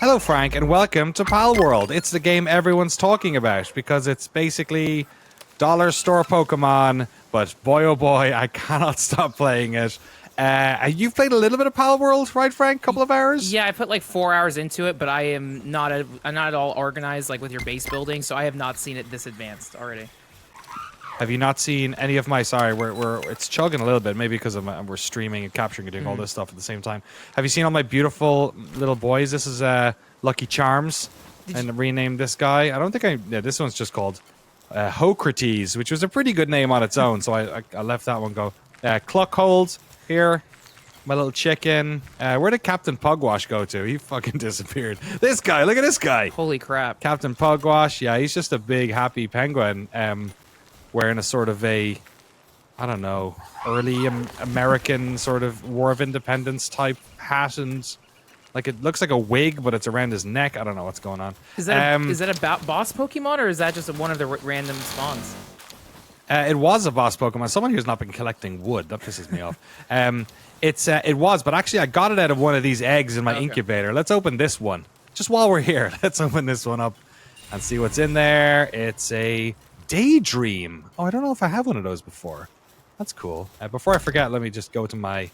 Hello, Frank, and welcome to Palworld. It's the game everyone's talking about because it's basically dollar store Pokemon, but boy oh boy, I cannot stop playing it. You've played a little bit of Palworld, right, Frank? Couple of hours? Yeah, I put like 4 hours into it, but I'm not at all organized like with your base building, so I have not seen it this advanced already. Have you not seen any of my? Sorry, it's chugging a little bit, maybe because we're streaming and capturing and doing all this stuff at the same time. Have you seen all my beautiful little boys? This is Lucky Charms, and renamed this guy. I don't think yeah, this one's just called Hocrates, which was a pretty good name on its own, so I left that one go. Cluckhold here, my little chicken. Where did Captain Pugwash go to? He fucking disappeared. This guy, look at this guy. Holy crap. Captain Pugwash, yeah, he's just a big happy penguin. Wearing a sort of I don't know, early American sort of War of Independence type hat, and like it looks like a wig, but it's around his neck. I don't know what's going on. Is that a boss Pokemon, or is that just one of the random spawns? It was a boss Pokemon. Someone who's not been collecting wood. That pisses me off. It was, but actually I got it out of one of these eggs in my incubator. Let's open this one. Just while we're here, let's open this one up and see what's in there. It's a Daydream. Oh, I don't know if I have one of those before. That's cool. Before I forget, let me just go to my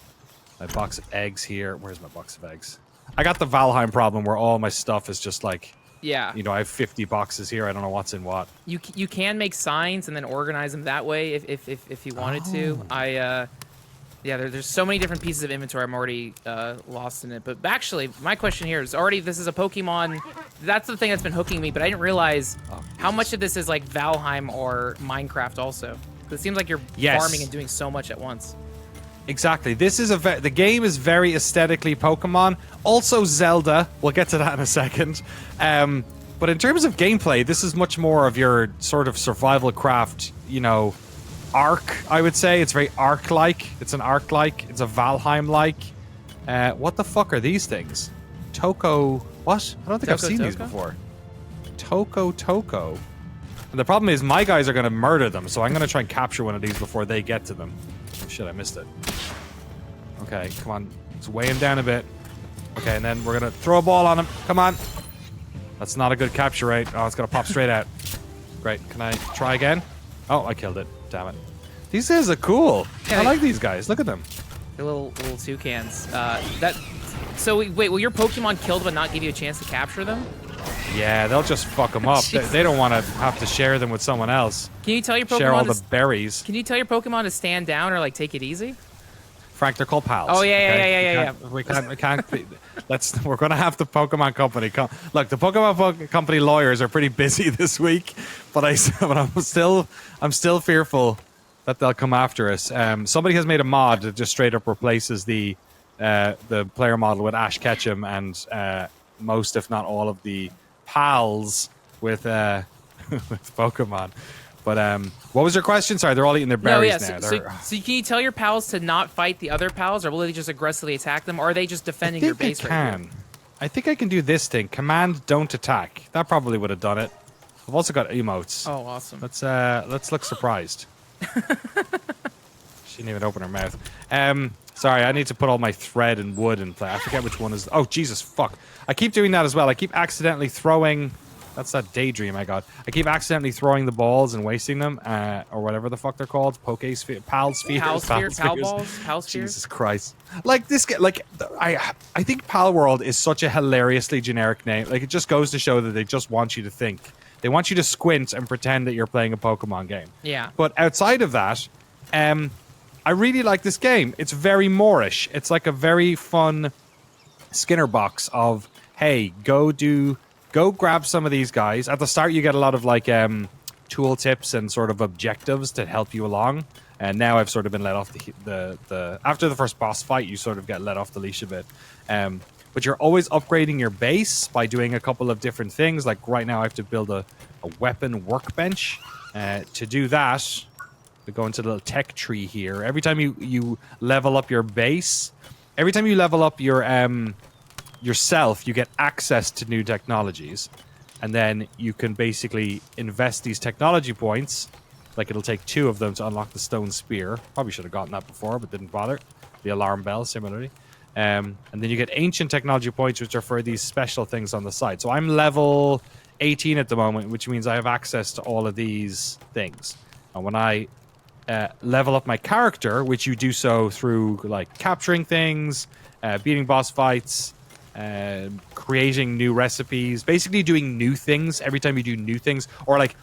box of eggs here. Where's my box of eggs? I got the Valheim problem where all my stuff is just like, yeah. You know, I have 50 boxes here. I don't know what's in what. You can make signs and then organize them that way if you wanted to. Yeah, there's so many different pieces of inventory. I'm already lost in it. But actually, my question here is this is a Pokemon. That's the thing that's been hooking me, but I didn't realize how much of this is like Valheim or Minecraft also. Because it seems like you're farming and doing so much at once. Exactly. This is the game is very aesthetically Pokemon. Also Zelda. We'll get to that in a second. But in terms of gameplay, this is much more of your sort of survival craft, you know, ARK, I would say. It's very ARK-like. It's an ARK-like. It's a Valheim-like. What the fuck are these things? Toko... What? I don't think I've seen these before. Toko. And the problem is my guys are going to murder them, so I'm going to try and capture one of these before they get to them. Oh, shit, I missed it. Okay, come on. Let's weigh him down a bit. Okay, and then we're going to throw a ball on him. Come on. That's not a good capture rate. Oh, it's going to pop straight out. Great. Can I try again? Oh, I killed it. Damn it. These guys are cool. Yeah, I like these guys. Look at them. They're little toucans. So wait, will your Pokemon killed but not give you a chance to capture them? Yeah, they'll just fuck them up. They don't want to have to share them with someone else. Can you tell your Pokemon share all the berries? Can you tell your Pokemon to stand down or like take it easy? Frank, they're called pals. Oh yeah. We can't. We're gonna have the Pokemon Company. Look, the Pokemon Company lawyers are pretty busy this week, but I'm still fearful that they'll come after us. Somebody has made a mod that just straight up replaces the player model with Ash Ketchum and most, if not all, of the pals with with Pokemon. But what was your question? Sorry, they're all eating their berries now. So can you tell your pals to not fight the other pals, or will they just aggressively attack them, or are they just defending your base right here? I think I can do this thing. Command don't attack. That probably would have done it. I've also got emotes. Oh, awesome. Let's look surprised. She didn't even open her mouth. Sorry, I need to put all my thread and wood in play. I forget which one is... Oh, Jesus, fuck. I keep doing that as well. I keep accidentally throwing... That's that Daydream I got. I keep accidentally throwing the balls and wasting them, or whatever the fuck they're called. Pal spheres. Jesus Christ! Like this, I think Palworld is such a hilariously generic name. Like it just goes to show that they just want you to think. They want you to squint and pretend that you're playing a Pokemon game. Yeah. But outside of that, I really like this game. It's very Moorish. It's like a very fun Skinner box of, hey, go grab some of these guys. At the start, you get a lot of like tool tips and sort of objectives to help you along. And now I've sort of been let off the after the first boss fight, you sort of get let off the leash a bit. But you're always upgrading your base by doing a couple of different things. Like right now, I have to build a weapon workbench. To do that, we go into the little tech tree here. Every time you level up your base, every time you level up your yourself, you get access to new technologies, and then you can basically invest these technology points. Like it'll take 2 of them to unlock the stone spear. Probably should have gotten that before, but didn't bother. The alarm bell, similarly. And then you get ancient technology points, which are for these special things on the side. So I'm level 18 at the moment, which means I have access to all of these things. And when I level up my character, which you do so through like capturing things, beating boss fights, creating new recipes, basically doing new things every time you do new things. Or like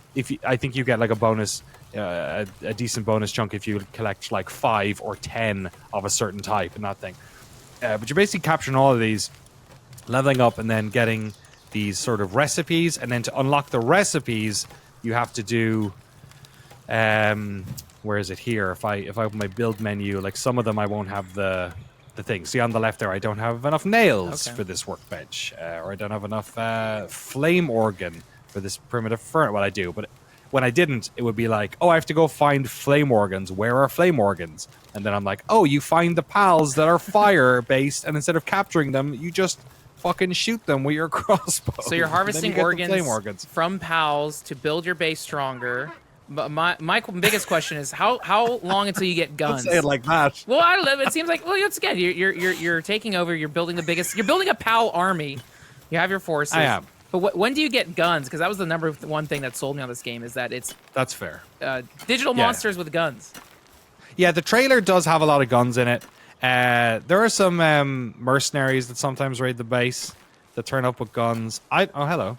I think you get like a bonus, a decent bonus chunk if you collect like 5 or 10 of a certain type and that thing. But you're basically capturing all of these, leveling up, and then getting these sort of recipes. And then to unlock the recipes, you have to do. Where is it here? If I open my build menu, like some of them I won't have the thing. See on the left there, I don't have enough nails for this workbench, or I don't have enough flame organ for this primitive furnace. Well, I do, but when I didn't, it would be like, oh, I have to go find flame organs. Where are flame organs? And then I'm like, oh, you find the pals that are fire-based, and instead of capturing them, you just fucking shoot them with your crossbow. So you're harvesting flame organs from pals to build your base stronger. But my biggest question is how long until you get guns? Don't say it like that. Well, I don't know. It seems like once again you're taking over. You're building the biggest. You're building a pal army. You have your forces. I am. But when do you get guns? Because that was the number one thing that sold me on this game is that it's that's fair. Digital monsters with guns. Yeah, the trailer does have a lot of guns in it. There are some mercenaries that sometimes raid the base that turn up with guns. Oh, hello.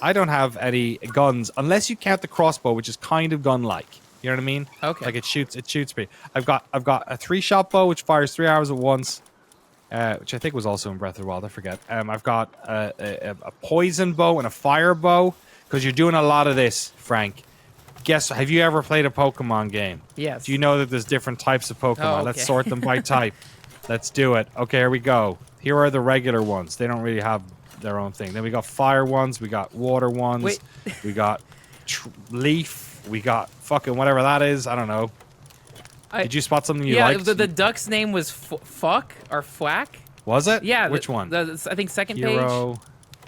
I don't have any guns unless you count the crossbow, which is kind of gun-like. You know what I mean? Okay. Like it shoots me. I've got a 3-shot bow which fires 3 arrows at once, which I think was also in Breath of the Wild. I forget. I've got a poison bow and a fire bow because you're doing a lot of this, Frank. Have you ever played a Pokemon game? Yes. Do you know that there's different types of Pokemon? Oh, okay. Let's sort them by type. Let's do it. Okay, here we go. Here are the regular ones. They don't really have their own thing. Then we got fire ones, we got water ones, Wait. we got leaf, we got fucking whatever that is. I don't know. Did you spot something you liked? Yeah, the duck's name was Fuck or Fwack. Was it? Yeah. Which one? I think second Hero, page.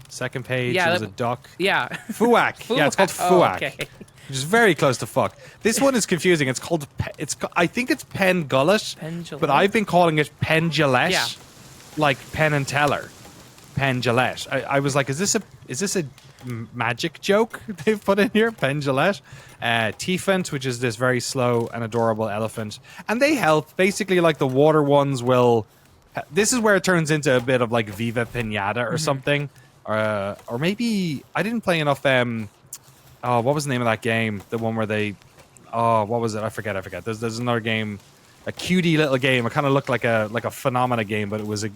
second page. Yeah, it was a duck. Yeah. Fuak. Yeah, it's called Fuak. Oh, okay. Which is very close to fuck. This one is confusing. It's called. I think it's Pen Gullet, but I've been calling it Pen Gillette, Yeah. like Penn and Teller. Pen Gillette. I was like, is this a magic joke they've put in here? Pen Gillette. Teefant, which is this very slow and adorable elephant, and they help. Basically, like the water ones will. This is where it turns into a bit of like Viva Pinata or something, or maybe I didn't play enough. Oh, what was the name of that game? The one where they... Oh, what was it? I forget. There's another game, a cutie little game. It kind of looked like a Phenomena game, but it was a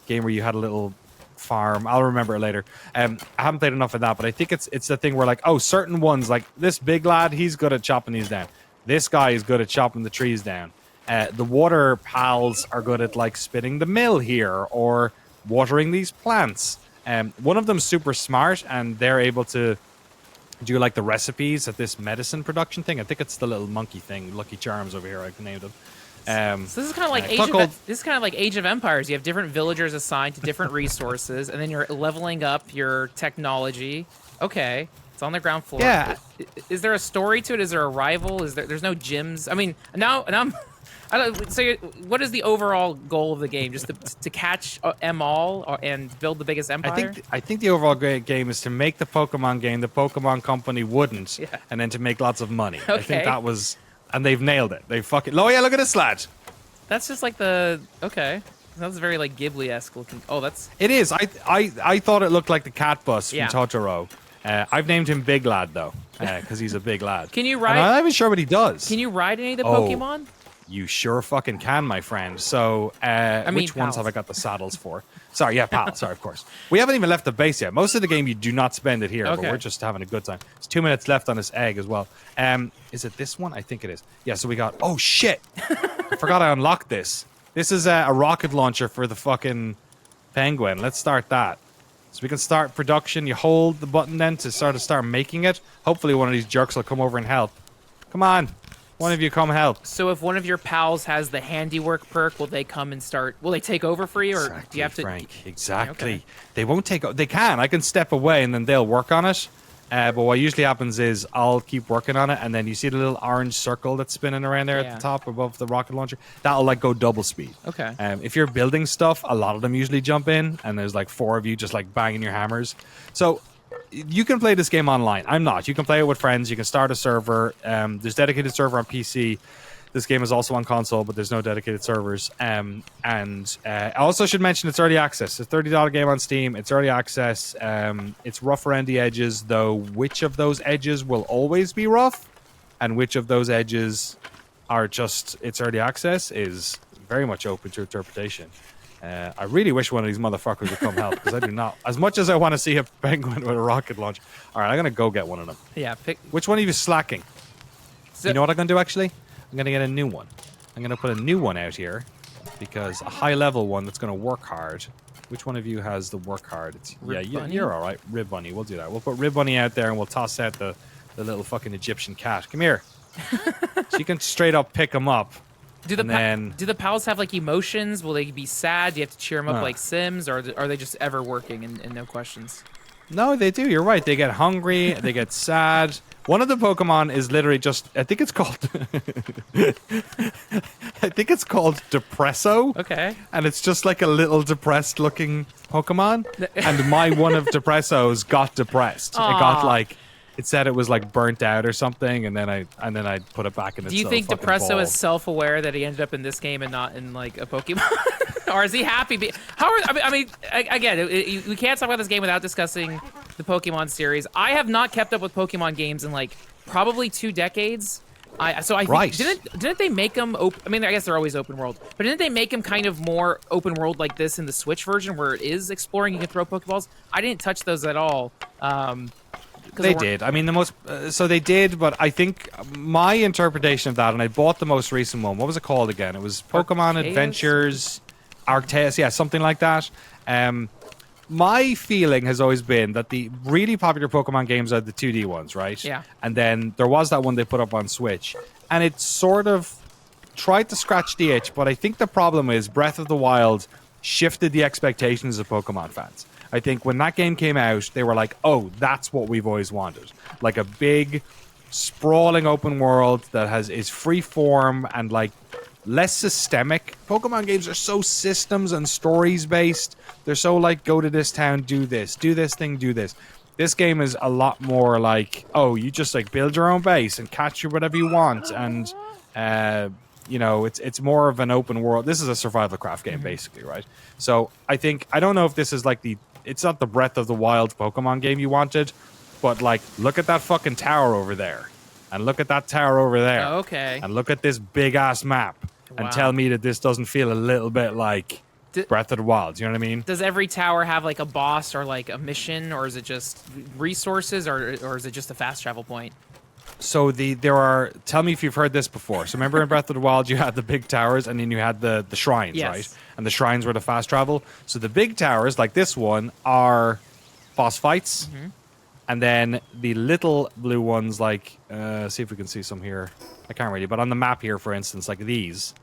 game where you had a little farm. I'll remember it later. I haven't played enough of that, but I think it's the thing where like, oh, certain ones, like this big lad, he's good at chopping these down. This guy is good at chopping the trees down. The water pals are good at like spinning the mill here or watering these plants. One of them's super smart, and they're able to do like the recipes at this medicine production thing. I think it's the little monkey thing, Lucky Charms over here. I've named them. So this is kind of like Age of Empires. You have different villagers assigned to different resources, and then you're leveling up your technology. Okay, it's on the ground floor. Yeah. Is there a story to it? Is there a rival? There's no gyms? I mean, now I'm. I don't. So, what is the overall goal of the game? Just to catch them all and build the biggest empire? I think the overall game is to make the Pokemon game the Pokemon Company wouldn't, and then to make lots of money. Okay. I think that was, and they've nailed it. They fucking. Oh yeah, look at this lad. That's just like the okay. That's very like Ghibli-esque looking. Oh, that's. It is. I thought it looked like the cat bus from Yeah. Totoro. I've named him Big Lad though, because he's a big lad. Can you And ride? I'm not even sure what he does. Can you ride any of the Oh. Pokemon? You sure fucking can, my friend. So, mean, which ones pals. have I got the saddles for? Sorry, yeah, pal. Sorry, of course. We haven't even left the base yet. Most of the game, you do not spend it here, but Okay. we're just having a good time. There's 2 minutes left on this egg as well. Is it this one? I think it is. Yeah, so we got... Oh, shit! I forgot I unlocked this. This is a rocket launcher for the fucking penguin. Let's start that. So we can start production. You hold the button then to start making it. Hopefully one of these jerks will come over and help. Come on. One of you come help. So if one of your pals has the handiwork perk, will they come and start? Will they take over for you, or Exactly, do you have to? Frank. Exactly. Okay. They won't take. They can. I can step away and then they'll work on it. But what usually happens is I'll keep working on it, and then you see the little orange circle that's spinning around there at the top above the rocket launcher. That'll like go double speed. Okay. If you're building stuff, a lot of them usually jump in, and there's like 4 of you just like banging your hammers. So you can play this game online. I'm not. You can play it with friends. You can start a server. There's dedicated server on PC. This game is also on console, but there's no dedicated servers. I also should mention it's early access. It's a $30 game on Steam. It's early access. It's rough around the edges, though which of those edges will always be rough and which of those edges are just it's early access is very much open to interpretation. I really wish one of these motherfuckers would come help because I do not. As much as I want to see a penguin with a rocket launch. All right, I'm going to go get one of them. Yeah, Which one of you is slacking? You know what I'm going to do, actually? I'm going to get a new one. I'm going to put a new one out here because a high-level one that's going to work hard. Which one of you has the work hard? You're all right. Rib Bunny. We'll do that. We'll put Rib Bunny out there and we'll toss out the little fucking Egyptian cat. Come here. She can straight up pick him up. Do the pals have like emotions? Will they be sad? Do you have to cheer them up like Sims, or are they just ever working and no questions? No, they do. You're right. They get hungry. They get sad. One of the Pokemon is literally just. I think it's called. Depresso. Okay. And it's just like a little depressed-looking Pokemon. And my one of Depressos got depressed. Aww. It got like. It said it was like burnt out or something, and then I put it back in its. Do you think Depresso ball. is self-aware that he ended up in this game and not in like a Pokemon, or is he happy? Again, we can't talk about this game without discussing the Pokemon series. I have not kept up with Pokemon games in like probably 2 decades. I think, didn't they make them open? I mean, I guess they're always open world, but didn't they make them kind of more open world like this in the Switch version, where it is exploring? You can throw Pokeballs. I didn't touch those at all. They did. I mean, so they did, but I think my interpretation of that, and I bought the most recent one. What was it called again? It was Pokemon Adventures, Arceus, yeah, something like that. My feeling has always been that the really popular Pokemon games are the 2D ones, right? Yeah. And then there was that one they put up on Switch, and it sort of tried to scratch the itch, but I think the problem is Breath of the Wild shifted the expectations of Pokemon fans. I think when that game came out, they were like, oh, that's what we've always wanted. Like a big, sprawling open world that is free form and like less systemic. Pokemon games are so systems and stories based. They're so like, go to this town, do this thing, do this. This game is a lot more like, oh, you just like build your own base and catch whatever you want. And, it's more of an open world. This is a survivalcraft game, basically, right? So I don't know if this is like it's not the Breath of the Wild Pokemon game you wanted, but like, look at that fucking tower over there, and look at that tower over there. Okay. And look at this big ass map, and tell me that this doesn't feel a little bit like Breath of the Wild. You know what I mean? Does every tower have like a boss or like a mission, or is it just resources, or is it just a fast travel point? So tell me if you've heard this before. So remember in Breath of the Wild, you had the big towers and then you had the shrines, yes. right? And the shrines were the fast travel. So the big towers, like this one, are boss fights. Mm-hmm. And then the little blue ones, like, see if we can see some here. I can't really, but on the map here, for instance, like these.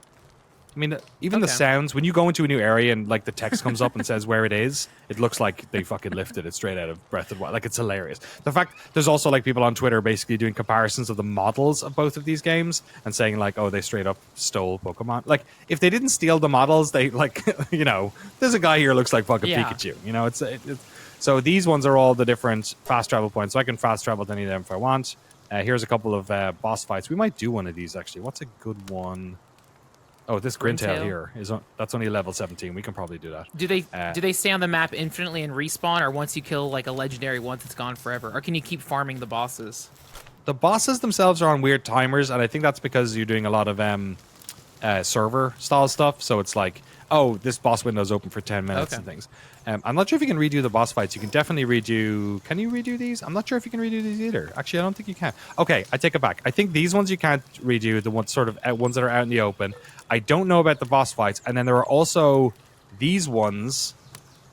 I mean, even the sounds, when you go into a new area and like the text comes up and says where it is, it looks like they fucking lifted it straight out of Breath of the Wild. Like, it's hilarious. The fact, there's also like people on Twitter basically doing comparisons of the models of both of these games and saying like, oh, they straight up stole Pokemon. Like, if they didn't steal the models, they like, there's a guy here who looks like fucking Pikachu. So these ones are all the different fast travel points. So I can fast travel to any of them if I want. Here's a couple of boss fights. We might do one of these actually. What's a good one? Oh, this Grintail here that's only level 17. We can probably do that. Do they stay on the map infinitely and respawn, or once you kill like a legendary once it's gone forever? Or can you keep farming the bosses? The bosses themselves are on weird timers, and I think that's because you're doing a lot of server style stuff. So it's like, oh, this boss window is open for 10 minutes and things. I'm not sure if you can redo the boss fights. You can definitely redo. Can you redo these? I'm not sure if you can redo these either. Actually, I don't think you can. Okay, I take it back. I think these ones you can't redo. The ones ones that are out in the open. I don't know about the boss fights. And then there are also these ones.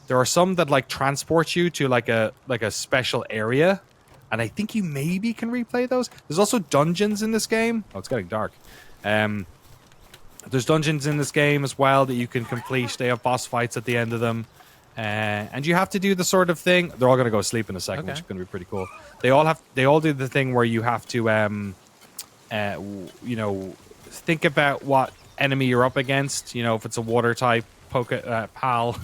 There are some that like transport you to like a special area, and I think you maybe can replay those. There's also dungeons in this game. Oh, it's getting dark. There's dungeons in this game as well that you can complete. They have boss fights at the end of them. And you have to do the sort of thing. They're all gonna go sleep in a second, which is gonna be pretty cool. They all do the thing where you have to, you know, think about what enemy you're up against. You know, if it's a water type pal,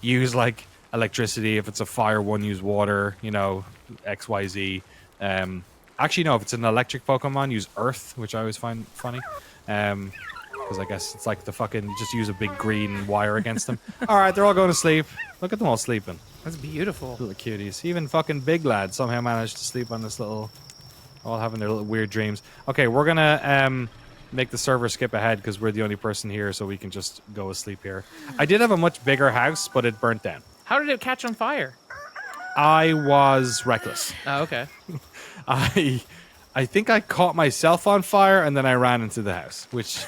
use like electricity. If it's a fire one, use water. You know, X, Y, Z. Actually, no. If it's an electric Pokemon, use Earth, which I always find funny. Because I guess it's like the fucking just use a big green wire against them. All right, they're all going to sleep. Look at them all sleeping. That's beautiful. Little cuties. Even fucking big lad somehow managed to sleep on this little. All having their little weird dreams. Okay, we're gonna make the server skip ahead because we're the only person here, so we can just go asleep here. I did have a much bigger house, but it burnt down. How did it catch on fire? I was reckless. Oh, okay. I think I caught myself on fire and then I ran into the house, which,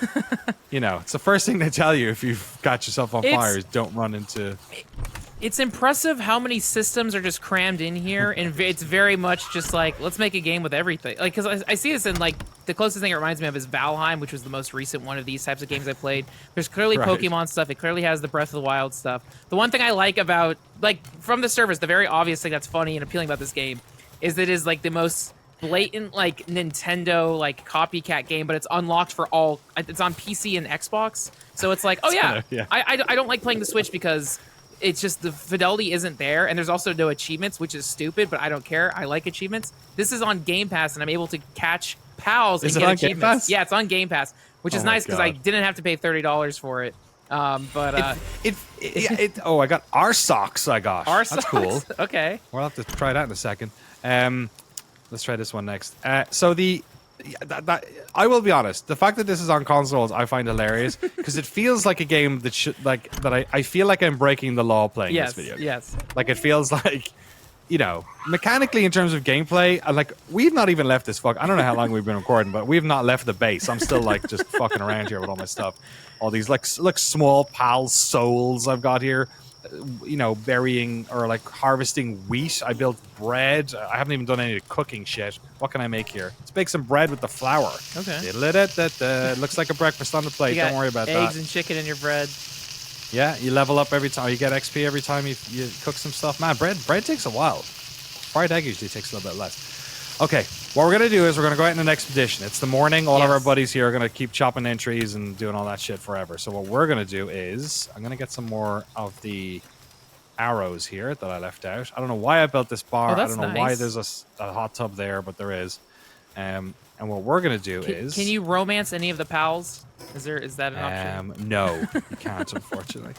you know, it's the first thing they tell you if you've got yourself on fire is don't run into... It's impressive how many systems are just crammed in here, and it's very much just like, let's make a game with everything. Like, because I see this in, like, the closest thing it reminds me of is Valheim, which was the most recent one of these types of games I played. There's clearly Pokemon stuff. It clearly has the Breath of the Wild stuff. The one thing I like about, like, from the surface, the very obvious thing that's funny and appealing about this game is that it is, like, the most blatant, like, Nintendo, like, copycat game, but it's unlocked for all, it's on PC and Xbox. So it's like, oh, yeah. I don't like playing the Switch because... It's just the fidelity isn't there, and there's also no achievements, which is stupid, but I don't care. I like achievements. This is on Game Pass, and I'm able to catch pals and get achievements. Game Pass? Yeah, it's on Game Pass, which is nice because I didn't have to pay $30 for it. Oh, I got our socks. That's cool. Okay. We'll have to try that in a second. Let's try this one next. I will be honest. The fact that this is on consoles, I find hilarious because it feels like a game that should I feel like I'm breaking the law playing this video game. Yes. Like it feels like, you know, mechanically in terms of gameplay, like we've not even left this I don't know how long we've been recording, but we've not left the base. I'm still like just fucking around here with all my stuff. All these like small pal souls I've got here. You know, burying or like harvesting wheat. I built bread. I haven't even done any cooking shit. What can I make here? Let's bake some bread with the flour. Okay. It looks like a breakfast on the plate. Don't worry about that. Eggs and chicken in your bread. Yeah, you level up every time. You get XP every time you cook some stuff. Man, bread takes a while. Fried egg usually takes a little bit less. Okay, what we're going to do is we're going to go out in an expedition. It's the morning. All of our buddies here are going to keep chopping in trees and doing all that shit forever. So what we're going to do is I'm going to get some more of the arrows here that I left out. I don't know why I built this bar. I don't know why there's a hot tub there, but there is. And what we're going to do is... Can you romance any of the pals? Is that an option? No, you can't, unfortunately.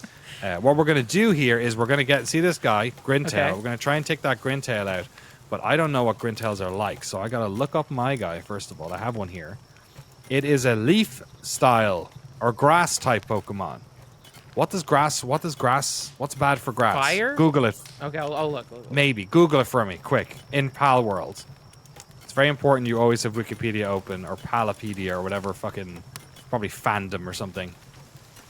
What we're going to do here is we're going to see this guy, Grintail. Okay. We're going to try and take that Grintail out. But I don't know what Grintails are like, so I gotta look up my guy first of all. I have one here. It is a leaf style or grass type Pokemon. What's bad for grass? Fire? Google it. Okay, I'll look. Maybe. Google it for me, quick. In Palworld. It's very important you always have Wikipedia open or Palapedia or whatever fucking, probably fandom or something.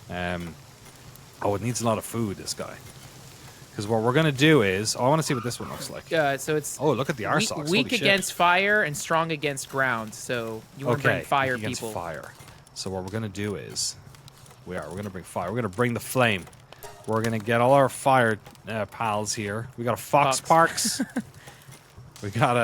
It needs a lot of food, this guy. Because what we're going to do is... I want to see what this one looks like. So it's... Oh, look at the R-Socks. Weak against fire and strong against ground. So you want to bring fire people. Fire. So what we're going to do is... We're going to bring fire. We're going to bring the flame. We're going to get all our fire pals here. We got a Foxparks. We got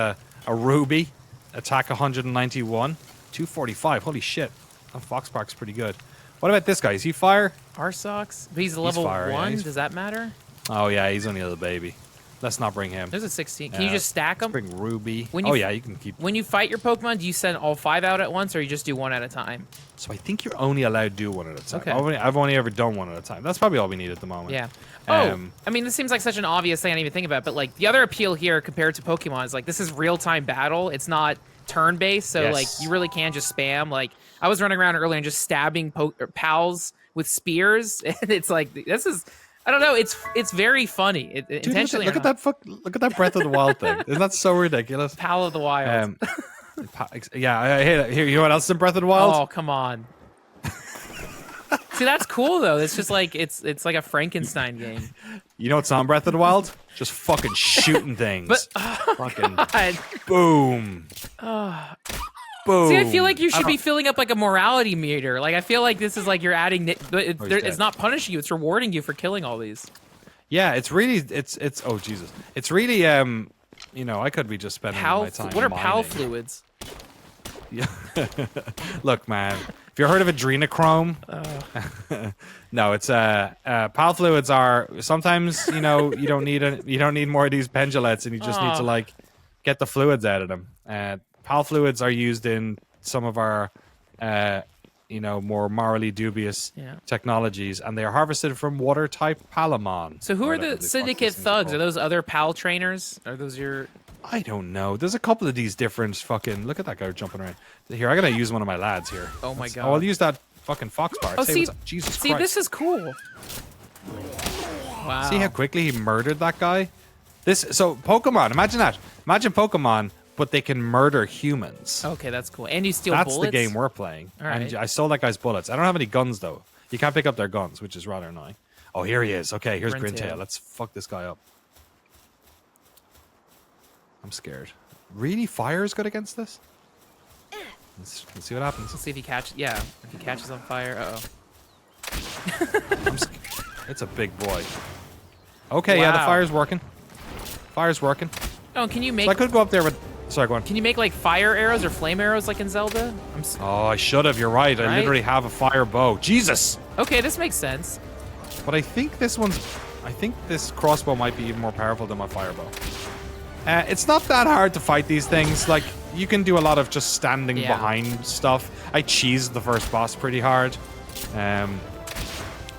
a Ruby. Attack 191. 245. Holy shit. That Foxpark's pretty good. What about this guy? Is he fire? R-Socks? But he's level 1. Does that matter? Oh, yeah, he's only a little baby. Let's not bring him. There's a 16. Can you just stack them? Let's bring Ruby. You can keep... When you fight your Pokemon, do you send all 5 out at once, or you just do 1 at a time? So I think you're only allowed to do 1 at a time. Okay. I've only ever done 1 at a time. That's probably all we need at the moment. Yeah. I mean, this seems like such an obvious thing I didn't even think about, but, like, the other appeal here compared to Pokemon is, like, this is real-time battle. It's not turn-based, so, like, you really can just spam. Like, I was running around earlier and just stabbing pals with spears, and it's like, this is... I don't know. It's very funny. Dude, intentionally. Look at that Breath of the Wild thing. Isn't that so ridiculous? Pal of the Wild. I hate it. Here, you know what else is in Breath of the Wild? Oh, come on. See, that's cool though. It's just like it's like a Frankenstein game. You know what's on Breath of the Wild? Just fucking shooting things. But fucking boom. Boom. See, I feel like you should be filling up like a morality meter. Like, I feel like this is like you're adding... It's not punishing you. It's rewarding you for killing all these. Yeah, it's really it's oh Jesus. It's really you know, I could be just spending my time What are mining. PAL fluids? Yeah. Look, man. Have you heard of adrenochrome? No, it's PAL fluids are sometimes, you know, you don't need more of these pendulates and you just need to like get the fluids out of them. PAL fluids are used in some of our you know, more morally dubious technologies, and they are harvested from water type Palamon. So who are the Syndicate thugs? Are those other PAL trainers? Are those your... I don't know. There's a couple of these different fucking... Look at that guy jumping around. Here, I gotta use one of my lads here. Oh my god. Oh, I'll use that fucking fox bar. Oh, See, see, Jesus see, Christ. this is cool. Wow. See how quickly he murdered that guy? So, Pokemon, imagine that. Imagine Pokemon, but they can murder humans. Okay, that's cool. And you steal That's bullets? the game we're playing. All right. And I stole that guy's bullets. I don't have any guns, though. You can't pick up their guns, which is rather annoying. Oh, here he is. Okay, here's Grintail. Let's fuck this guy up. I'm scared. Really? Fire is good against this? Let's see what happens. Let's see if he catches... Yeah, if he catches on fire. Uh-oh. It's a big boy. Okay, yeah, the fire's working. Fire's working. Oh, can you make... So I could go up there with... Sorry, go on. Can you make, like, fire arrows or flame arrows like in Zelda? Oh, I should have. You're right. I literally have a fire bow. Jesus! Okay, this makes sense. But I think this one's... I think this crossbow might be even more powerful than my fire bow. It's not that hard to fight these things. Like, you can do a lot of just standing behind stuff. I cheesed the first boss pretty hard.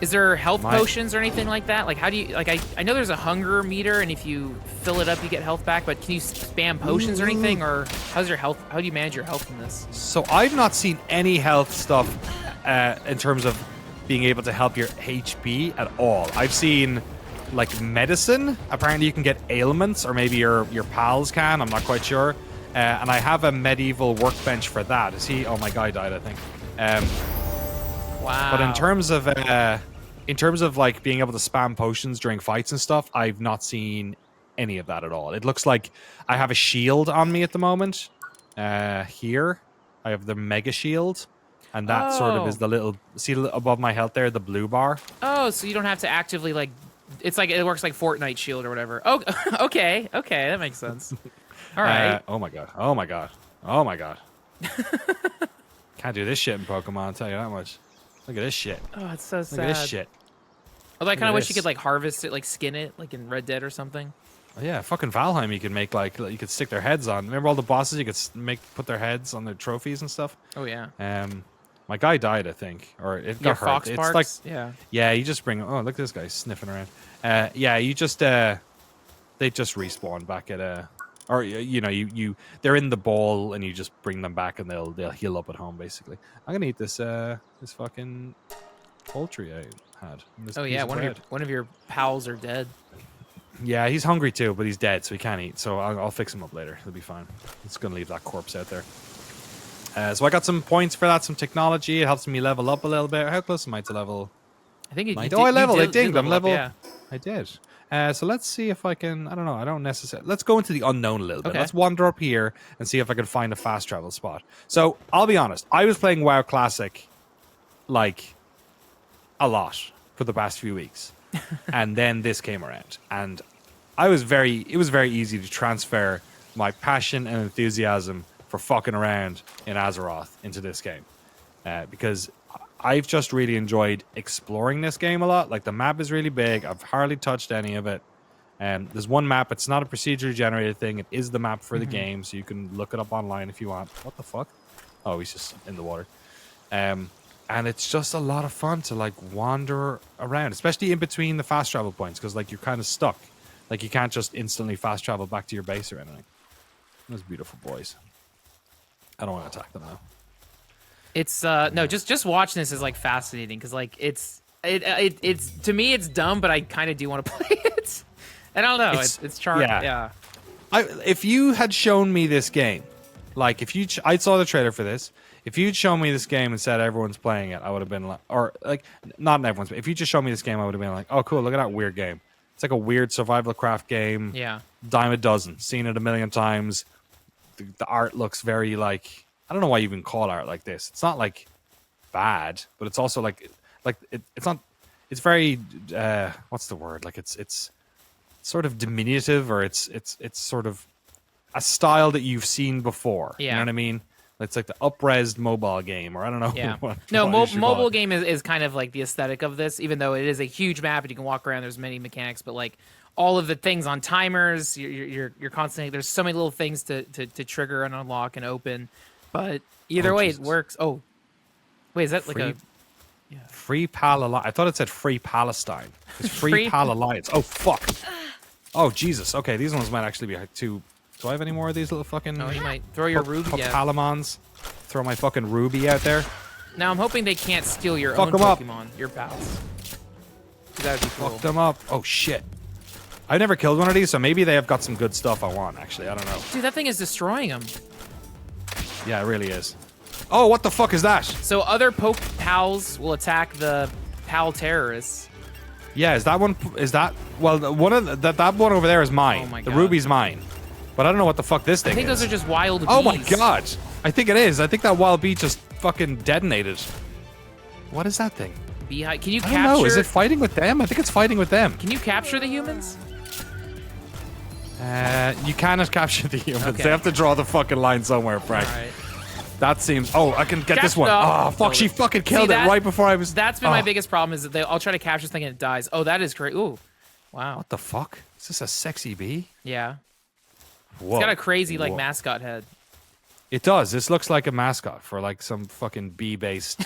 Is there health potions or anything like that? Like, how do you... Like, I know there's a hunger meter, and if you fill it up, you get health back, but can you spam potions or anything? Or how's your health... How do you manage your health in this? So I've not seen any health stuff in terms of being able to help your HP at all. I've seen... like medicine. Apparently you can get ailments, or maybe your pals can. I'm not quite sure. And I have a medieval workbench for that. Is he? Oh, my guy died, I think. Wow. But in terms of like being able to spam potions during fights and stuff, I've not seen any of that at all. It looks like I have a shield on me at the moment. Here I have the mega shield. And that sort of is the little... See above my health there, the blue bar? Oh, so you don't have to actively like... It's like it works like Fortnite shield or whatever. Oh, okay, that makes sense. All right. Oh my god. Oh my god. Oh my god. Can't do this shit in Pokemon. I'll tell you that much. Look at this shit. Oh, it's so sad. Look at this shit. Although I kind of wish you could like harvest it, like skin it, like in Red Dead or something. Oh, yeah, fucking Valheim. You could make like you could stick their heads on. Remember all the bosses you could put their heads on their trophies and stuff. Oh yeah. My guy died, I think, or it got hurt. Fox it's Parks? like yeah, you just bring. Oh, look at this guy sniffing around. Yeah, you just they just respawn back at or you know they're in the ball and you just bring them back and they'll heal up at home basically. I'm gonna eat this this fucking poultry I had. Oh yeah, one of your pals are dead. Yeah, he's hungry too, but he's dead, so he can't eat. So I'll fix him up later. He'll be fine. It's gonna leave that corpse out there. So I got some points for that, some technology. It helps me level up a little bit. How close am I to level? I think I leveled. I dinged. I'm level. Yeah. I did. So let's see if I can. I don't know. I don't necessarily. Let's go into the unknown a little bit. Okay. Let's wander up here and see if I can find a fast travel spot. So I'll be honest. I was playing WoW Classic like a lot for the past few weeks, and then this came around, and it was very easy to transfer my passion and enthusiasm for fucking around in Azeroth into this game, because I've just really enjoyed exploring this game a lot. Like, the map is really big. I've hardly touched any of it. There's one map. It's not a procedurally generated thing. It is the map for the game, so you can look it up online if you want. What the fuck? Oh, he's just in the water. And it's just a lot of fun to like wander around, especially in between the fast travel points, because like you're kind of stuck. Like, you can't just instantly fast travel back to your base or anything. Those beautiful boys. I don't want to attack them though. It's no, just watching this is like fascinating because like it's to me it's dumb, but I kind of do want to play it. And I don't know, it's charming. Yeah. If you had shown me this game, like if you, I saw the trailer for this. If you'd shown me this game and said everyone's playing it, I would have been like, or like not everyone's. But if you just showed me this game, I would have been like, oh cool, look at that weird game. It's like a weird survivalcraft game. Yeah. Dime a dozen. Seen it a million times. The art looks very like, I don't know why you even call art like this. It's not like bad, but it's also like it's it's very what's the word? Like it's sort of diminutive, or it's sort of a style that you've seen before. Yeah. You know what I mean? It's like the up-resed mobile game, or I don't know. Yeah. what No, you should call mobile it. game is kind of like the aesthetic of this, even though it is a huge map and you can walk around. There's many mechanics, but like all of the things on timers, you're constantly, there's so many little things to trigger and unlock and open. But either way, Jesus. it works. Oh, wait, is that like a Free Pal Alliance? I thought it said Free Palestine. It's Free Free- Pal Alliance. Oh fuck. Oh Jesus. Okay, these ones might actually be too. Do I have any more of these little fucking? Oh, you might throw your ruby. Yeah. Palamons. Throw my fucking ruby out there. Now I'm hoping they can't steal your Fuck own 'em up. Pokemon, your pals. That would be cool. Fuck them up. Oh shit. I've never killed one of these, so maybe they have got some good stuff I want. Actually, I don't know. Dude, that thing is destroying them. Yeah, it really is. Oh, what the fuck is that? So other poke pals will attack the pal terrorists. Yeah, is that one? Is that? Well, one of that one over there is mine. Oh my the God. ruby's mine. But I don't know what the fuck this thing I think is. those are just wild bees. Oh my god! I think it is. I think that wild bee just fucking detonated. What is that thing? Beehive. Can you I capture? don't know. Is it fighting with them? I think it's fighting with them. Can you capture the humans? You cannot capture the humans. Okay. They have to draw the fucking line somewhere, Frank. All right. That seems. Oh, I can get this one. Oh, Oh, fuck! She fucking killed See, it right before I was. That's been my Oh, biggest problem is that I'll try to capture this thing and it dies. Oh, that is great. Ooh, wow. What the fuck? Is this a sexy bee? Yeah. Whoa. It's got a crazy like Whoa. mascot head. It does. This looks like a mascot for like some fucking bee-based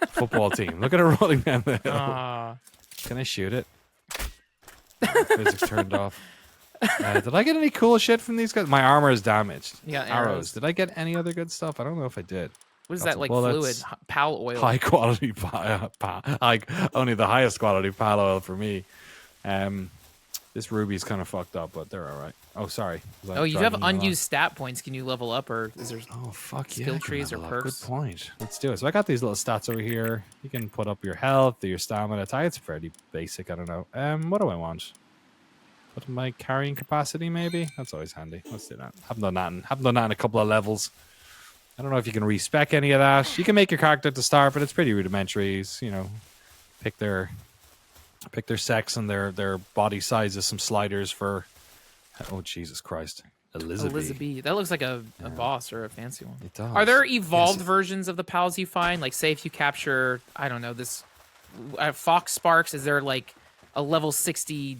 football team. Look at her rolling down the hill. Aw. Can I shoot it? Physics turned off. Did I get any cool shit from these guys? My armor is damaged. Yeah, arrows. arrows. Did I get any other good stuff? I don't know if I did. What is Got that some like bullets. fluid? Pal oil. High quality only the highest quality pal oil for me. This ruby's kind of fucked up, but they're all right. Oh, sorry. Was I Oh, you have dragging along? unused stat points. Can you level up, or is there? Oh fuck yeah! skill I can trees or level up. perks? Good point. Let's do it. So I got these little stats over here. You can put up your health, your stamina. It's pretty basic. I don't know. What do I want? Put my carrying capacity, maybe. That's always handy. Let's do that. Haven't done that in a couple of levels. I don't know if you can respec any of that. You can make your character at the start, but it's pretty rudimentary. You know, pick their sex and their body sizes. Some sliders for. Oh Jesus Christ, Elizabeth. That looks like a boss or a fancy one. It does. Are there evolved Yes. versions of the pals you find? Like, say if you capture, I don't know, this Fox Sparks, is there like a level 60,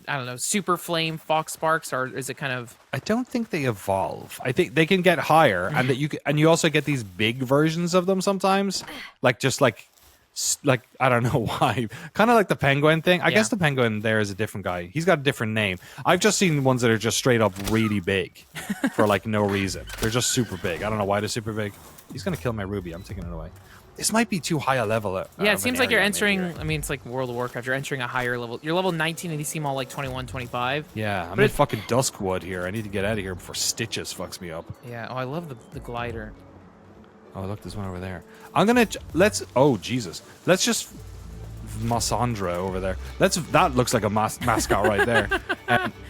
I don't know, Super Flame Fox Sparks, or is it kind of? I don't think they evolve. I think they can get higher, and that you also get these big versions of them sometimes, like I don't know why, kind of like the penguin thing. I Yeah. guess the penguin there is a different guy. He's got a different name. I've just seen ones that are just straight up really big for like no reason. They're just super big. I don't know why they're super big. He's gonna kill my ruby. I'm taking it away. This might be too high a level. Yeah, it seems like you're area, entering. maybe. I mean, it's like World of Warcraft. You're entering a higher level. You're level 19, and you seem all like 21, 25. Yeah, I'm But in it- fucking Duskwood here. I need to get out of here before Stitches fucks me up. Yeah. Oh, I love the glider. Oh, look, there's one over there. Oh, Jesus. Let's just Massandra over there. That looks like a mascot right there.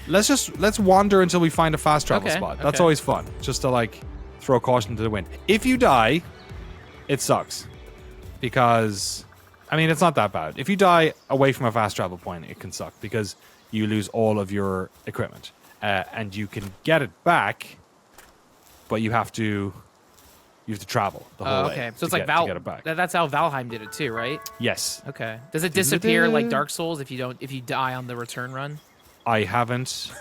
Let's wander until we find a fast travel Okay, spot. That's okay. always fun. Just to like throw caution to the wind. If you die, it sucks. Because I mean, it's not that bad. If you die away from a fast travel point, it can suck because you lose all of your equipment. And you can get it back, but you have to travel the whole way. Okay. So it's to like to get it back. That's how Valheim did it too, right? Yes. Okay. Does it disappear like Dark Souls if you die on the return run? I haven't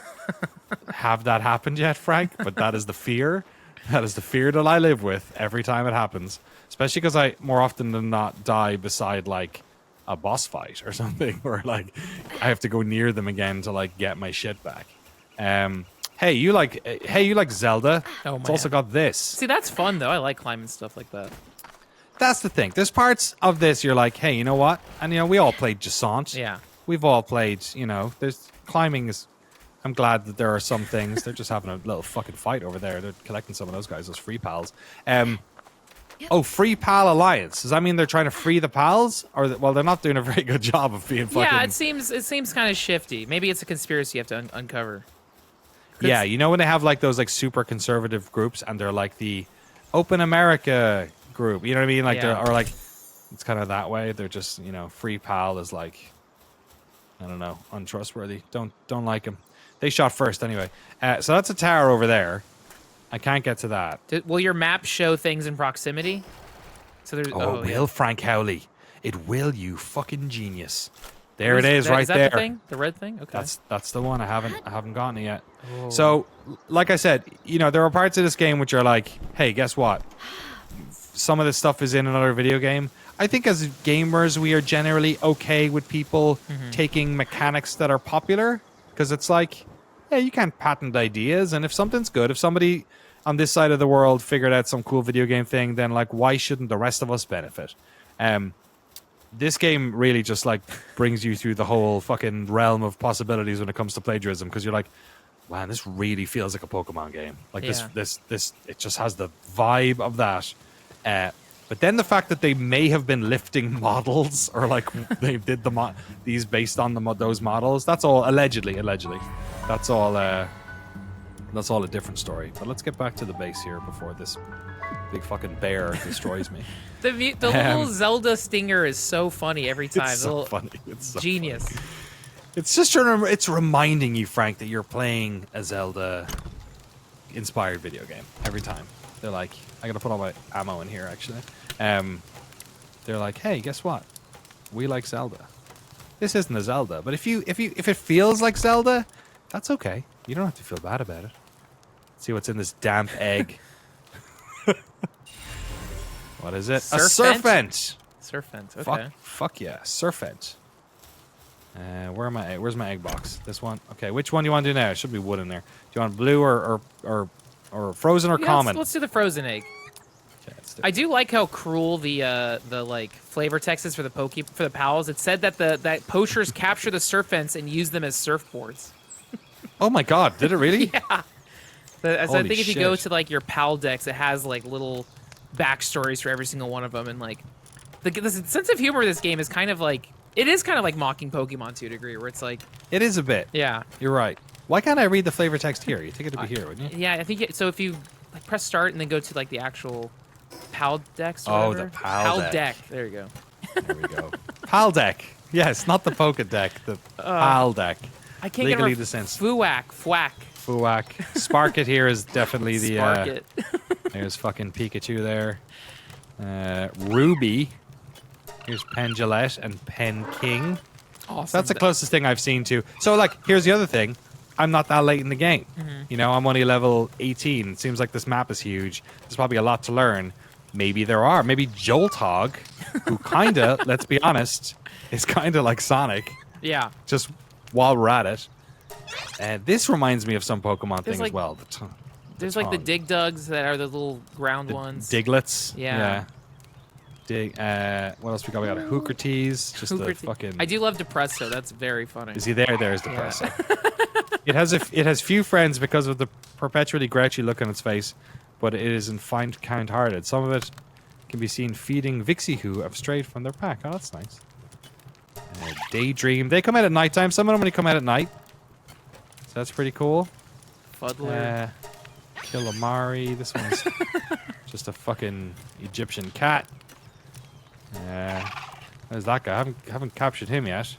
have that happened yet, Frank, but that is the fear. That is the fear that I live with every time it happens. Especially because I more often than not die beside like a boss fight or something, or like I have to go near them again to like get my shit back. Hey, you like Zelda? Oh, It's man. also got this. See, that's fun though. I like climbing stuff like that. That's the thing. There's parts of this you're like, hey, you know what? And we all played Jasant. Yeah. We've all played, there's climbing is. I'm glad that there are some things. They're just having a little fucking fight over there. They're collecting some of those guys, those free pals. Oh, Free Pal Alliance. Does that mean they're trying to free the pals? Or well, they're not doing a very good job of being fucking. Yeah, it seems kind of shifty. Maybe it's a conspiracy you have to uncover. Yeah, when they have like those like super conservative groups and they're like the Open America group. You know what I mean? Like Yeah. or like It's kind of that way. They're just, you know, free pal is like, I don't know, untrustworthy. Don't like him. They shot first anyway. So that's a tower over there. I can't get to that. Will your map show things in proximity? So there's. Oh, it will, Frank Howley. It will, you fucking genius. There What it is, right is that there. The thing? The red thing? Okay. That's the one. I haven't gotten it yet. Oh. So, like I said, you know, there are parts of this game which are like, hey, guess what? Some of this stuff is in another video game. I think as gamers, we are generally okay with people taking mechanics that are popular, because it's like, yeah, you can't patent ideas, and if something's good, if somebody on this side of the world figured out some cool video game thing, then like, why shouldn't the rest of us benefit? This game really just like brings you through the whole fucking realm of possibilities when it comes to plagiarism, because you're like, man, this really feels like a Pokemon game. Like this, it just has the vibe of that. But then the fact that they may have been lifting models, or like they did these based on those models, that's all allegedly. That's all a different story. But let's get back to the base here before this big fucking bear destroys me. The little Zelda stinger is so funny every time. It's so funny. It's so genius. Funny. It's just it's reminding you, Frank, that you're playing a Zelda-inspired video game every time. They're like, I gotta put all my ammo in here, actually. They're like, hey, guess what? We like Zelda. This isn't a Zelda, but if it feels like Zelda, that's okay. You don't have to feel bad about it. Let's see what's in this damp egg. What is it? A surfent. Surfent. Okay. Fuck yeah, surfent. Where's my egg box? This one. Okay, which one do you want to do now? There should be wood in there. Do you want blue or frozen or common? Let's do the frozen egg. Okay, I do like how cruel the like flavor text is for the pals. It said that that poachers capture the surfents and use them as surfboards. Oh my god, did it really? Yeah. I think if you shit. go to like your pal decks, it has like little backstories for every single one of them, and like the sense of humor of this game is kind of like mocking Pokemon to a degree, where it's like it is a bit. Yeah, you're right. Why can't I read the flavor text here? You think it'd be here, wouldn't you? Yeah, I think so. If you like press start and then go to like the actual pal decks. Or oh, whatever. the pal deck. There you go. There we go. Pal deck. Yes, not the Poke deck. The pal deck. I can't legally get the sense. Fuwak. Sparkit here is definitely the. Sparkit. There's fucking Pikachu there. Ruby. Here's Pendulette and Pen King. Awesome. So that's the closest thing I've seen to. So, like, here's the other thing. I'm not that late in the game. You know, I'm only level 18. It seems like this map is huge. There's probably a lot to learn. Maybe there are. Maybe Jolthog, who kind of, let's be honest, is kind of like Sonic. Yeah. Just while we're at it. And this reminds me of some Pokemon thing as well. There's like the Digdugs that are the little ground ones. Diglets. Yeah. What else we got? We got a Hookertees. Just the fucking. I do love Depresso. That's very funny. Is he there? There's Depresso. Yeah. It has few friends because of the perpetually grouchy look on its face, but it is kind-hearted. Some of it can be seen feeding Vixie who have strayed from their pack. Oh, that's nice. Daydream. They come out at nighttime. Some of them only come out at night. So that's pretty cool. Fuddler. Killamari. This one's just a fucking Egyptian cat. There's that guy. I haven't captured him yet.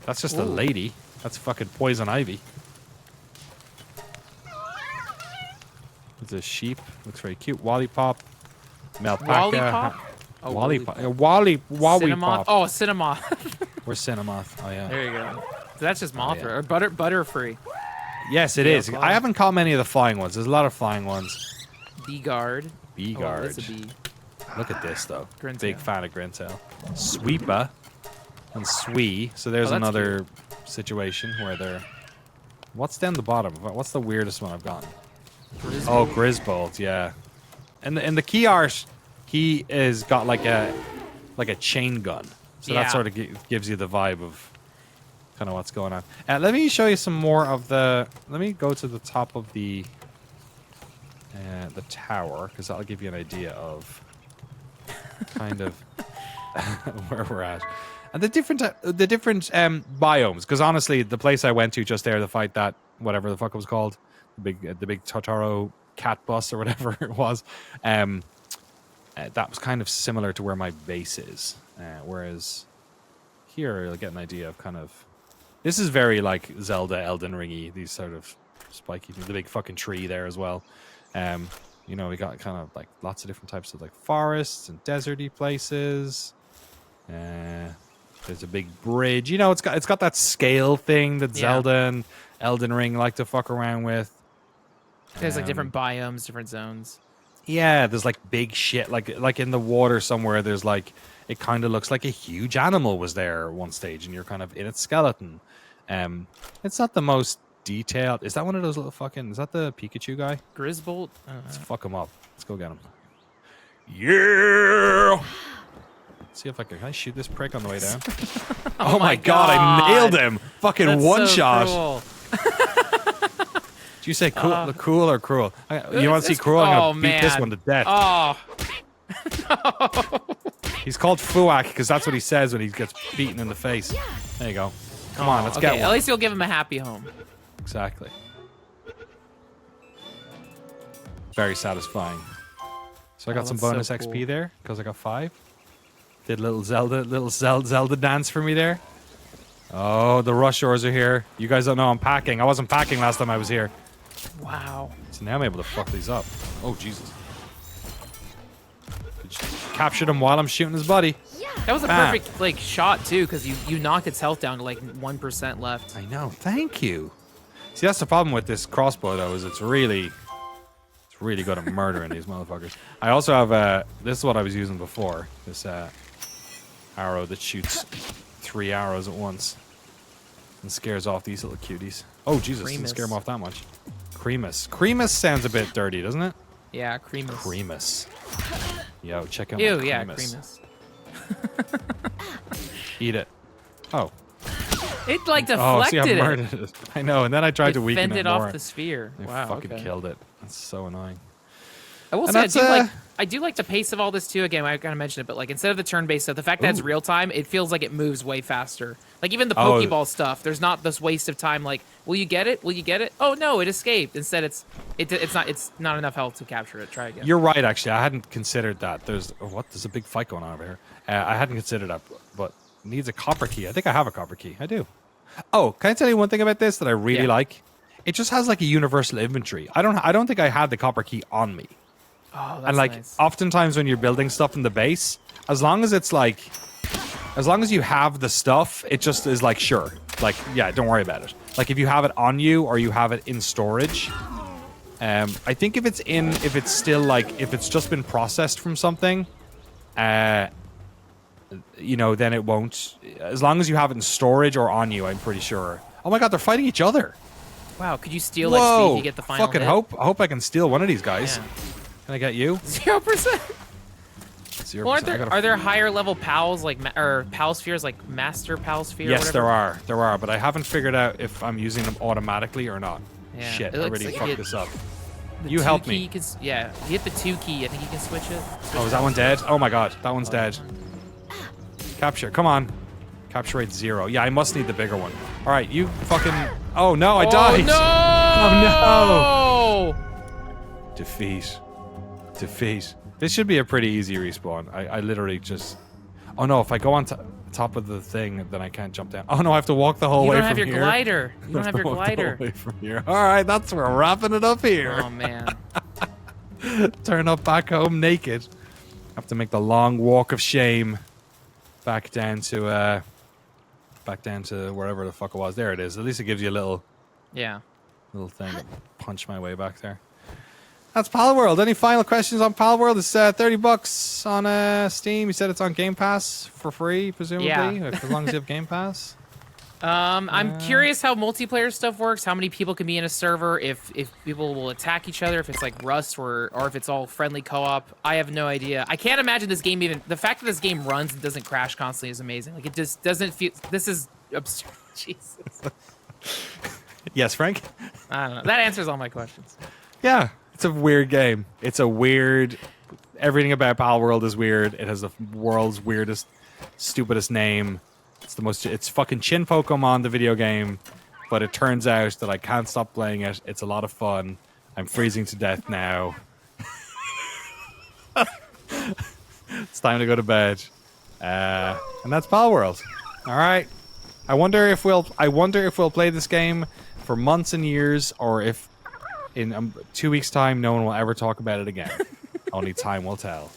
That's just a lady. That's fucking Poison Ivy. It's a sheep. Looks very cute. Wallipop. Melpaca. Wallipop? Wallipop. Oh, Cinnamoth. Where's Cinnamoth? Oh, yeah. There you go. So that's just Mothra. Or Butterfree. Yes, it is. I haven't caught many of the flying ones. There's a lot of flying ones. B-Guard. B-Guard. Oh, that's a bee. Look at this, though. Grintail. Big fan of Grintail. Sweepa and Swee. So there's another situation where they're... What's down the bottom? What's the weirdest one I've gotten? Grisbold. Oh, Grisbold, yeah. And in the key art, he is got like a chain gun. So that sort of gives you the vibe of kind of what's going on. Let me show you some more of the... Let me go to the top of the tower, because that'll give you an idea of kind of where we're at. And the different biomes, because honestly, the place I went to just there to fight that, whatever the fuck it was called, the big Totoro cat bus or whatever it was, that was kind of similar to where my base is. Whereas here, you'll get an idea of kind of... This is very like Zelda, Elden Ringy, these sort of spiky things. The big fucking tree there as well. You know, we got kind of like lots of different types of like forests and deserty places. There's a big bridge. You know, it's got that scale thing that Zelda and Elden Ring like to fuck around with. There's like different biomes, different zones. Yeah, there's like big shit. Like in the water somewhere, there's like... It kind of looks like a huge animal was there at one stage, and you're kind of in its skeleton. It's not the most detailed. Is that one of those little fucking... Is that the Pikachu guy? Grisbolt? Let's fuck him up. Let's go get him. Yeah! Let's see if can I shoot this prick on the way down? Oh my god, I nailed him! Fucking That's one so shot. Cool. Did you say cool or cruel? You want to see cruel? I'm going to beat this one to death. Oh. No. He's called Fuak because that's what he says when he gets beaten in the face. There you go. Come on, let's get one. At least you'll give him a happy home. Exactly. Very satisfying. So I got some bonus XP there because I got 5. Did a little Zelda dance for me there. Oh, the rush ores are here. You guys don't know I'm packing. I wasn't packing last time I was here. Wow. So now I'm able to fuck these up. Oh, Jesus. Captured him while I'm shooting his buddy. That was a perfect like shot too, because you knocked its health down to like 1% left. I know. Thank you. See, that's the problem with this crossbow though, is it's really good at murdering these motherfuckers. I also have this is what I was using before. This arrow that shoots 3 arrows at once and scares off these little cuties. Oh Jesus, didn't scare them off that much. Creamus. Creamus sounds a bit dirty, doesn't it? Yeah, Creamus. Creamus. Yo, check out Ew, my yeah, Creamus. Eat it. Oh. It like deflected it. I know, and then I tried to weaken it more. Fended off the sphere. I fucking killed it. That's so annoying. I will say I do like the pace of all this too. Again, I kind of mentioned it, but like instead of the turn-based stuff, the fact that it's real time, it feels like it moves way faster. Like even the Pokeball stuff, there's not this waste of time. Like, will you get it? Will you get it? Oh no, it escaped. Instead, it's not enough health to capture it. Try again. You're right, actually. I hadn't considered that. There's a big fight going on over here. I hadn't considered that, but it needs a copper key. I think I have a copper key. I do. Oh, can I tell you one thing about this that I really like? It just has like a universal inventory. I don't think I had the copper key on me. Oh, that's and like nice. Oftentimes when you're building stuff in the base, as long as you have the stuff, it just is like, sure, like, yeah, don't worry about it. Like if you have it on you or you have it in storage, I think if it's still like, if it's just been processed from something, you know, then it won't. As long as you have it in storage or on you, I'm pretty sure. Oh my god, they're fighting each other. Wow, could you steal XP if you get the final fucking hit? I hope I can steal one of these guys. Yeah. Can I get you? 0%. 0%. Well, are there higher level pals like or pal spheres like master pal sphere? Yes, there are, but I haven't figured out if I'm using them automatically or not. Yeah. Shit, I already fucked this up. The You help me. you hit the 2 key. I think you can switch it. Oh, is that one dead? Oh my god, that one's dead. Capture, come on. Capture rate 0. Yeah, I must need the bigger one. All right, you fucking. Oh no, I died. No! Oh no! Defeat. This should be a pretty easy respawn. I literally just... Oh no, if I go on top of the thing, then I can't jump down. Oh no, I have to walk the whole way from here. You don't have your glider. You don't have your glider. Away from here. All right, that's where we're wrapping it up here. Oh man. Turn up back home naked. Have to make the long walk of shame back down to wherever the fuck it was. There it is. At least it gives you a little thing to punch my way back there. That's Palworld. Any final questions on Palworld? It's $30 on Steam. You said it's on Game Pass for free, presumably, as long as you have Game Pass. I'm curious how multiplayer stuff works. How many people can be in a server? If people will attack each other? If it's like Rust or if it's all friendly co-op? I have no idea. I can't imagine this game even. The fact that this game runs and doesn't crash constantly is amazing. Like it just doesn't feel. This is absurd. Jesus. Yes, Frank. I don't know. That answers all my questions. Yeah. It's a weird game. It's a weird... Everything about Palworld is weird. It has the world's weirdest, stupidest name. It's fucking Chin Pokemon, the video game. But it turns out that I can't stop playing it. It's a lot of fun. I'm freezing to death now. It's time to go to bed. And that's Palworld. All right. I wonder if we'll play this game for months and years, or if in 2 weeks' time no one will ever talk about it again. Only time will tell.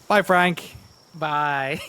Bye, Frank. Bye.